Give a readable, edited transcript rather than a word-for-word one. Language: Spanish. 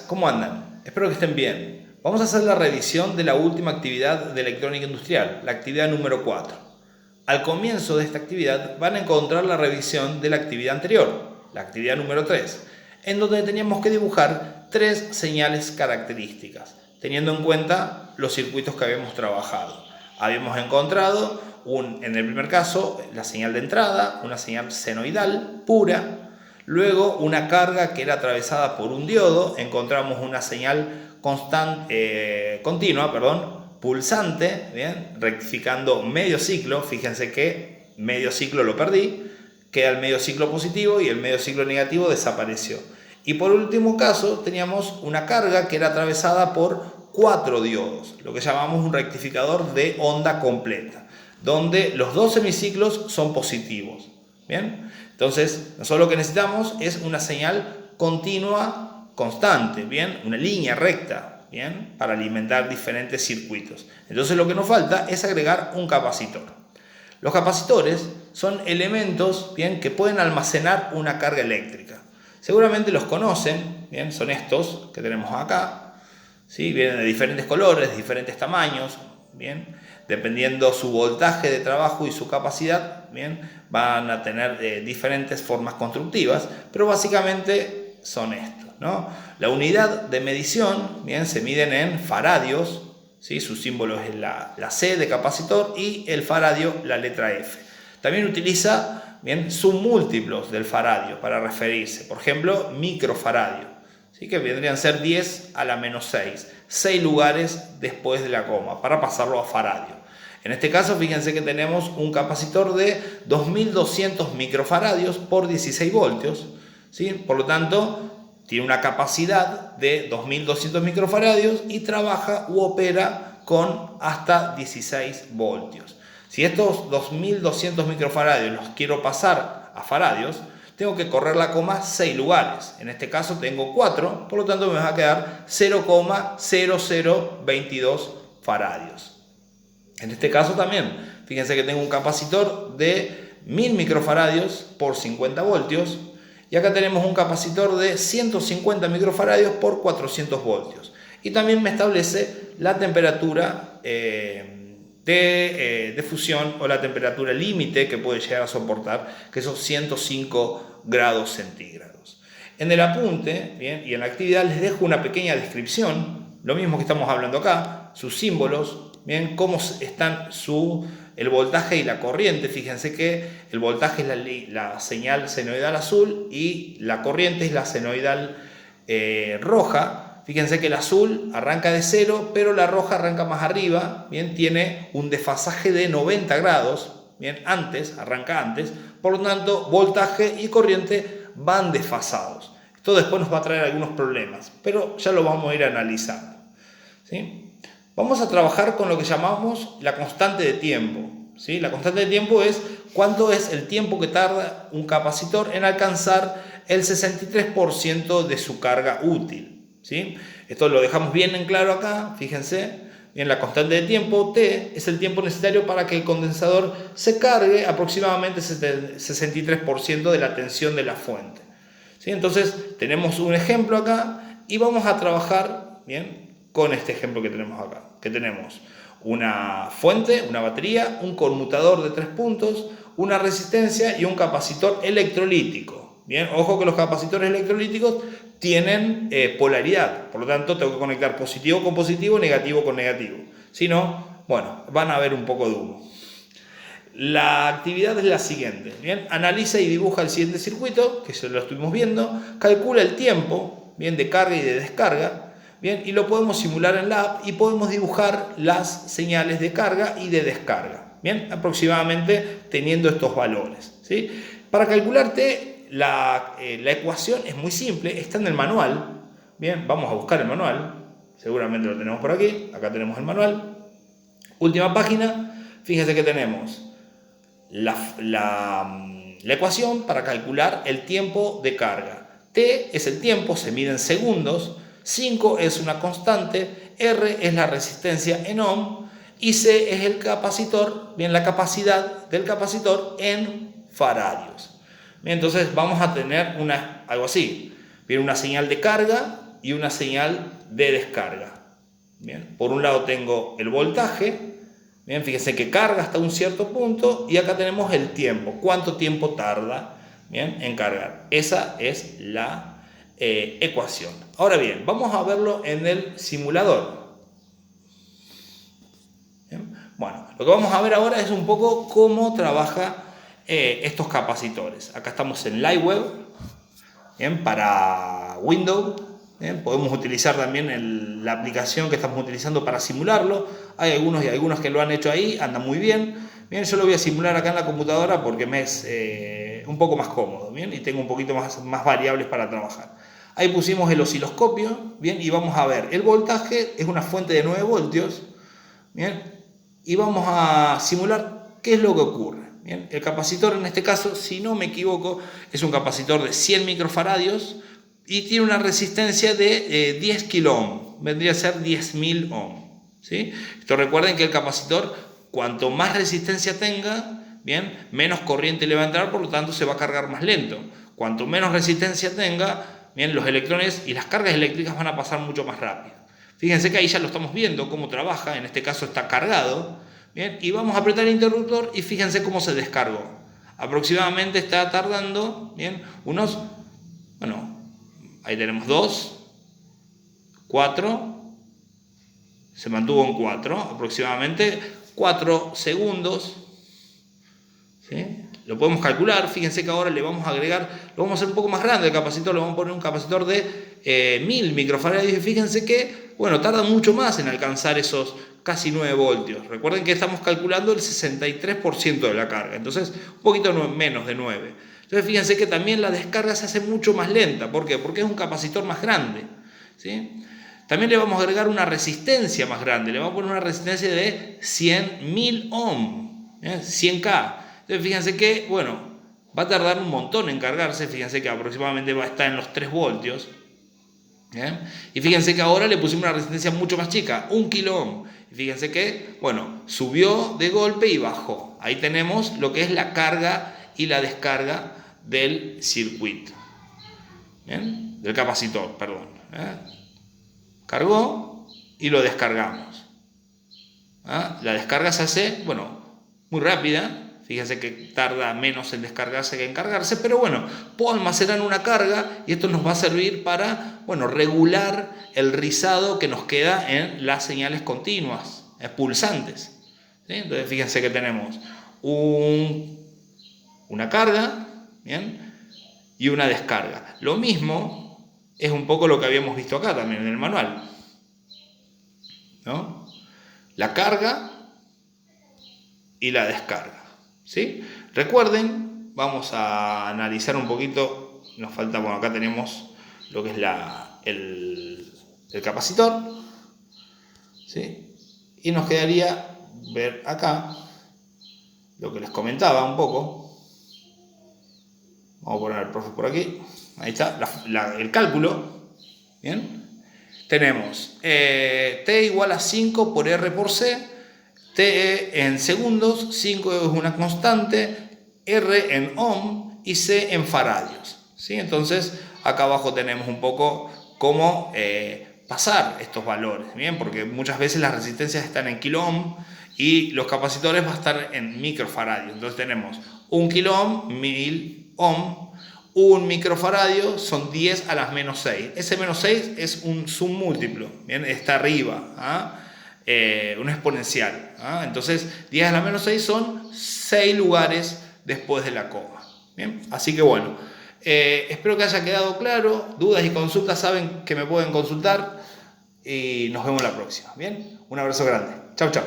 ¿Cómo andan? Espero que estén bien. Vamos a hacer la revisión de la última actividad de electrónica industrial, la actividad número 4. Al comienzo de esta actividad van a encontrar la revisión de la actividad anterior, la actividad número 3, en donde teníamos que dibujar 3 señales características, teniendo en cuenta los circuitos que habíamos trabajado. Habíamos encontrado, en el primer caso, la señal de entrada, una señal senoidal pura. Luego una carga que era atravesada por un diodo, encontramos una señal continua, pulsante, ¿bien? Rectificando medio ciclo, fíjense que medio ciclo lo perdí, queda el medio ciclo positivo y el medio ciclo negativo desapareció. Y por último caso teníamos una carga que era atravesada por 4 diodos, lo que llamamos un rectificador de onda completa, donde los 2 semiciclos son positivos. ¿Bien? Entonces, nosotros lo que necesitamos es una señal continua, constante, ¿bien? Una línea recta, ¿bien? Para alimentar diferentes circuitos. Entonces, lo que nos falta es agregar un capacitor. Los capacitores son elementos, ¿bien? Que pueden almacenar una carga eléctrica. Seguramente los conocen, ¿bien? Son estos que tenemos acá, ¿sí? Vienen de diferentes colores, de diferentes tamaños, ¿bien? Dependiendo su voltaje de trabajo y su capacidad, ¿bien? Van a tener diferentes formas constructivas, pero básicamente son estos, ¿no? La unidad de medición, ¿bien? Se miden en faradios, ¿sí? Su símbolo es la C de capacitor y el faradio la letra F. También utiliza, ¿bien? Submúltiplos del faradio para referirse, por ejemplo, microfaradio, ¿sí? Que vendrían a ser 10 a la menos 6 lugares después de la coma, para pasarlo a faradio. En este caso, fíjense que tenemos un capacitor de 2200 microfaradios por 16 voltios, ¿sí? Por lo tanto, tiene una capacidad de 2200 microfaradios y trabaja u opera con hasta 16 voltios. Si estos 2200 microfaradios los quiero pasar a faradios, tengo que correr la coma 6 lugares. En este caso tengo 4, por lo tanto me va a quedar 0,0022 faradios. En este caso también, fíjense que tengo un capacitor de 1000 microfaradios por 50 voltios y acá tenemos un capacitor de 150 microfaradios por 400 voltios. Y también me establece la temperatura de fusión o la temperatura límite que puede llegar a soportar, que son 105 grados centígrados. En el apunte, ¿bien? Y en la actividad les dejo una pequeña descripción, lo mismo que estamos hablando acá, sus símbolos, ¿bien? Cómo están el voltaje y la corriente. Fíjense que el voltaje es la señal senoidal azul y la corriente es la senoidal roja. Fíjense que el azul arranca de 0, pero la roja arranca más arriba, ¿bien? Tiene un desfasaje de 90 grados, ¿bien? Arranca antes, por lo tanto, voltaje y corriente van desfasados. Esto después nos va a traer algunos problemas, pero ya lo vamos a ir analizando, ¿sí? Vamos a trabajar con lo que llamamos la constante de tiempo, ¿sí? La constante de tiempo es cuánto es el tiempo que tarda un capacitor en alcanzar el 63% de su carga útil, ¿sí? Esto lo dejamos bien en claro acá, fíjense. Bien, la constante de tiempo, T, es el tiempo necesario para que el condensador se cargue aproximadamente el 63% de la tensión de la fuente, ¿sí? Entonces, tenemos un ejemplo acá y vamos a trabajar, bien, con este ejemplo que tenemos acá, que tenemos una fuente, una batería, un conmutador de 3 puntos, una resistencia y un capacitor electrolítico. Bien, ojo que los capacitores electrolíticos tienen polaridad, por lo tanto tengo que conectar positivo con positivo, negativo con negativo. Si no, bueno, van a ver un poco de humo. La actividad es la siguiente, ¿bien? Analiza y dibuja el siguiente circuito, que ya lo estuvimos viendo, calcula el tiempo, ¿bien? De carga y de descarga. Bien, y lo podemos simular en la app y podemos dibujar las señales de carga y de descarga, bien, aproximadamente teniendo estos valores, ¿sí? Para calcularte la ecuación es muy simple, está en el manual. Bien, vamos a buscar el manual, seguramente lo tenemos por aquí, acá tenemos el manual, última página. Fíjense que tenemos la ecuación para calcular el tiempo de carga. T es el tiempo, se mide en segundos. 5 es una constante, R es la resistencia en ohm y C es el capacitor, bien, la capacidad del capacitor en faradios. Bien, entonces vamos a tener algo así, bien, una señal de carga, y una señal de descarga. Bien, por un lado tengo el voltaje, bien, fíjense que carga hasta un cierto punto, y acá tenemos el tiempo, cuánto tiempo tarda, bien, en cargar. Esa es la ecuación. Ahora bien, vamos a verlo en el simulador. Bien, bueno, lo que vamos a ver ahora es un poco cómo trabaja estos capacitores. Acá estamos en Liveweb, bien, para Windows. Bien, podemos utilizar también la aplicación que estamos utilizando para simularlo. Hay algunos y algunos que lo han hecho ahí, anda muy bien. Bien, yo lo voy a simular acá en la computadora porque me es un poco más cómodo, bien, y tengo un poquito más variables para trabajar. Ahí pusimos el osciloscopio, bien, y vamos a ver. El voltaje es una fuente de 9 voltios, bien, y vamos a simular qué es lo que ocurre. Bien, el capacitor en este caso, si no me equivoco, es un capacitor de 100 microfaradios y tiene una resistencia de 10 kilo ohm, vendría a ser 10.000 ohm. ¿Sí? Esto, recuerden que el capacitor, cuanto más resistencia tenga, bien, menos corriente le va a entrar, por lo tanto se va a cargar más lento. Cuanto menos resistencia tenga, bien, los electrones y las cargas eléctricas van a pasar mucho más rápido. Fíjense que ahí ya lo estamos viendo cómo trabaja, en este caso está cargado, bien, y vamos a apretar el interruptor y fíjense cómo se descargó. Aproximadamente está tardando, bien, unos, bueno, ahí tenemos 2, 4, se mantuvo en 4, aproximadamente 4 segundos. ¿Sí? Lo podemos calcular, fíjense que ahora le vamos a agregar, lo vamos a hacer un poco más grande el capacitor, le vamos a poner un capacitor de 1000 microfaradios y fíjense que, bueno, tarda mucho más en alcanzar esos casi 9 voltios. Recuerden que estamos calculando el 63% de la carga, entonces un poquito menos de 9. Entonces fíjense que también la descarga se hace mucho más lenta. ¿Por qué? Porque es un capacitor más grande. ¿Sí? También le vamos a agregar una resistencia más grande. Le vamos a poner una resistencia de 100.000 ohm, 100K. Entonces fíjense que, bueno, va a tardar un montón en cargarse. Fíjense que aproximadamente va a estar en los 3 voltios. ¿Bien? Y fíjense que ahora le pusimos una resistencia mucho más chica, 1 kilo ohm. Y fíjense que, bueno, subió de golpe y bajó. Ahí tenemos lo que es la carga y la descarga del circuito. ¿Bien? Del capacitor, perdón. Cargó y lo descargamos. La descarga se hace, bueno, muy rápida. Fíjense que tarda menos en descargarse que en cargarse, pero bueno, puedo almacenar una carga y esto nos va a servir para, bueno, regular el rizado que nos queda en las señales continuas, pulsantes. ¿Sí? Entonces fíjense que tenemos una carga, ¿bien? Y una descarga. Lo mismo es un poco lo que habíamos visto acá también en el manual, ¿no? La carga y la descarga. ¿Sí? Recuerden, vamos a analizar un poquito, nos falta, bueno, acá tenemos lo que es el capacitor, ¿sí? Y nos quedaría ver acá lo que les comentaba un poco. Vamos a poner al profe por aquí, ahí está, el cálculo, ¿bien? Tenemos T igual a 5 por R por C, T en segundos, 5 es una constante, R en ohm y C en faradios. ¿Sí? Entonces, acá abajo tenemos un poco cómo pasar estos valores, ¿bien? Porque muchas veces las resistencias están en kilo ohm y los capacitores van a estar en microfaradios. Entonces tenemos 1 kilo ohm, 1000 ohm, 1 microfaradio son 10 a la menos 6. Ese menos 6 es un submúltiplo, ¿bien? Está arriba, una exponencial. Entonces 10 a la menos 6 son 6 lugares después de la coma. ¿Bien? Así que bueno, espero que haya quedado claro. Dudas y consultas saben que me pueden consultar y nos vemos la próxima. ¿Bien? Un abrazo grande. Chau, chau.